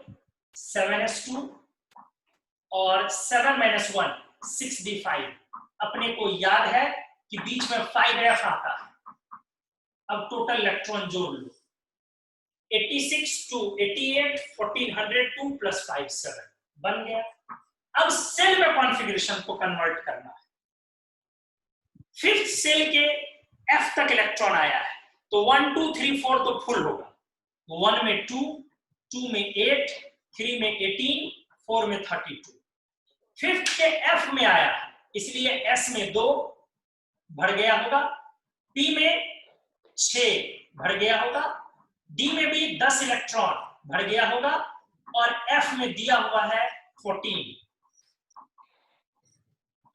7s2 और 7 - 1 6d5। अपने को याद है कि बीच में 5f आता है। अब टोटल इलेक्ट्रॉन जोड़ लो, 86 to 88 1402 + 5 7 बन गया। अब सेल में कॉन्फ़िगरेशन को कन्वर्ट करना है। फिफ्थ सेल के F तक इलेक्ट्रॉन आया है तो 1 2 3 4 तो फुल होगा। 1 में 2, 2 में 8, 3 में 18, 4 में 32। फिफ्थ के F में आया इसलिए S में 2 भर गया होगा, P में 6 भर गया होगा, D में भी 10 इलेक्ट्रॉन भर गया होगा और F में दिया हुआ है 14।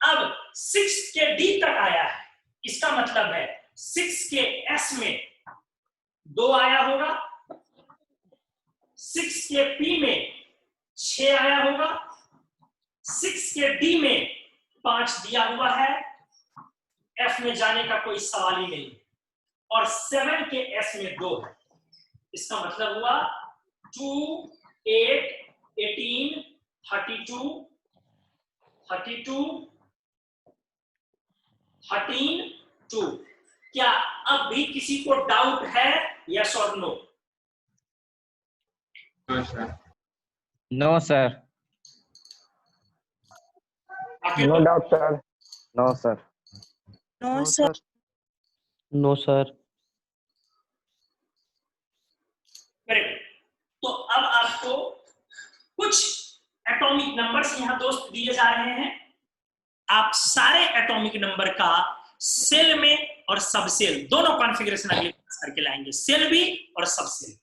अब 6 के D तक आया है, इसका मतलब है 6 के S में 2 आया होगा, 6 के P में 6 आया होगा, 6 के D में 5 दिया हुआ है, F में जाने का कोई सवाल ही नहीं और 7 के S में 2 है। इसका मतलब हुआ 2 8 18 32 32 13 2। क्या अब भी किसी को डाउट है? यस और no? No sir. No doubt sir. No sir. No sir. No sir. Very good. तो अब आपको कुछ एटॉमिक नंबर्स यहां दोस्त दिए जा रहे हैं। आप सारे एटॉमिक नंबर का सेल में और सबसेल दोनों कॉन्फ़िगरेशन अगले क्लास करके लाएंगे, सेल भी और subshell.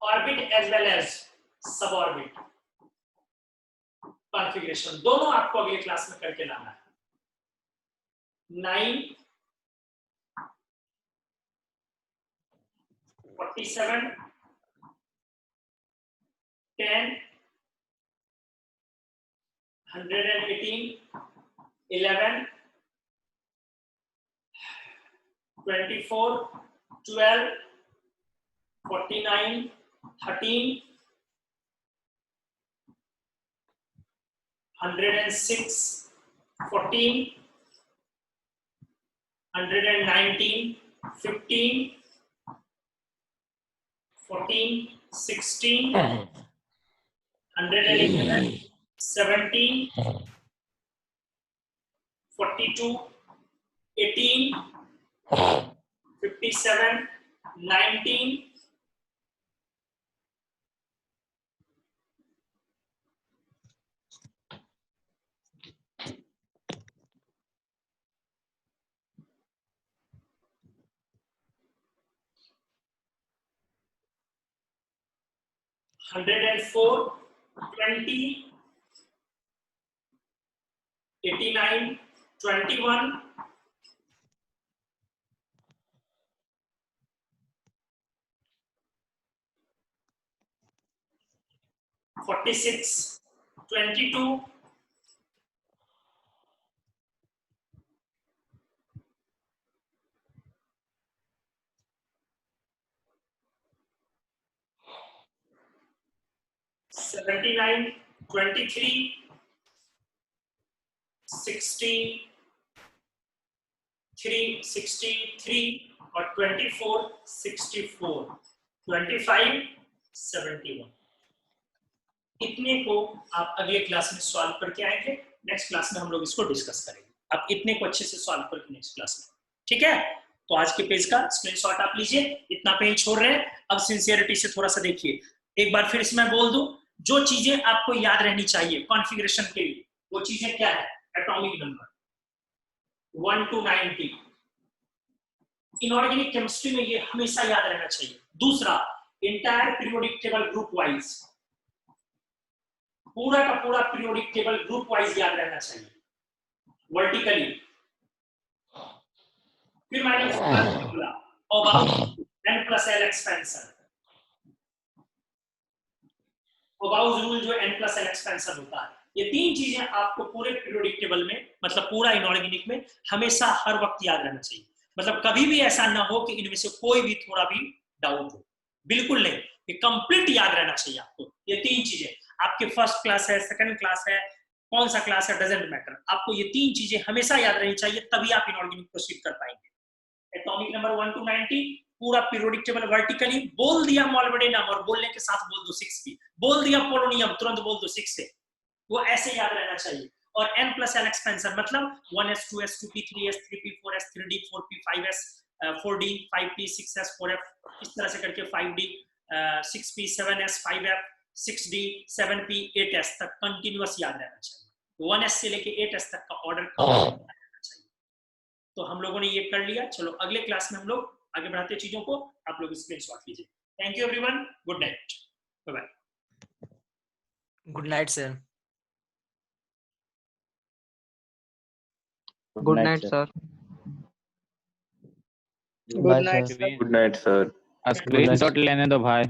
Orbit as well as suborbit configuration दोनों आपको अगले क्लास में करके लाना है। 9 47 10 118 11 24 12 49 13 106 14 119 15 14 16 111 17 42 18 57 19 104 20 89 21 46 22 79 23 60 3 63 और 24 64 25 71। इतने को आप अगले क्लास में सॉल्व करके आएंगे। नेक्स्ट क्लास में हम लोग इसको डिस्कस करेंगे। अब इतने को अच्छे से सॉल्व करके नेक्स्ट क्लास में, ठीक है? तो आज के पेज का स्क्रीनशॉट आप लीजिए, इतना पेज छोड़ रहे हैं। अब सिंसियरिटी से थोड़ा सा देखिए, एक बार फिर से मैं बोल दूं, जो चीजें आपको याद रहनी चाहिए कॉन्फ़िगरेशन के लिए, वो चीजें क्या है? Atomic number 1 to 90। Inorganic chemistry में ये हमेशा याद रहना चाहिए। दूसरा, entire periodic table group wise, पूरा का पूरा पीरियोडिक टेबल ग्रुप वाइज याद रहना चाहिए वर्टिकली। फिर मैंने बोला about n+l expansion, about rule जो n+l एक्सपेंशन होता है, ये तीन चीजें आपको पूरे पीरियोडिक टेबल में, मतलब पूरा इनऑर्गेनिक में हमेशा हर वक्त याद रहना चाहिए। मतलब कभी भी ऐसा ना हो कि इनमें से कोई भी थोड़ा भी डाउट हो, बिल्कुल नहीं, ये कंप्लीट याद रहना चाहिए आपको। ये तीन चीजें आपके फर्स्ट क्लास है, सेकंड क्लास है, कौन सा क्लास है, डजेंट मैटर, आपको ये तीन चीजें हमेशा याद रहनी चाहिए, तभी आप इनऑर्गेनिक प्रोसीड कर पाएंगे। एटॉमिक नंबर 1 to 90 पूरा पीरियोडिक टेबल वर्टिकली बोल दिया मॉलिब्डेनम और बोलने के साथ बोल दो 6 भी, बोल दिया पोलोनियम तुरंत बोल दो 6 से, वो ऐसे याद रहना चाहिए। और n+l एक्सपेंशन मतलब 1s 2s 2p 3s 3p 4s 3d 4p 5s 4d 5p 6s 4f, इस तरह से करके 5d 6p 7s 5f 6d 7p 8s तक कंटिन्यूअस याद रहना चाहिए। 1s से लेके 8s तक का ऑर्डर रहना चाहिए। तो हम लोगों ने ये कर लिया। चलो अगले क्लास में हम लोग आगे बढ़ाते चीजों को, आप लोग स्क्रीनशॉट लीजिए। Thank you everyone, good night, bye bye. Good night sir. Good night sir. Good night sir. Good night sir. Screenshot लेने दो भाई।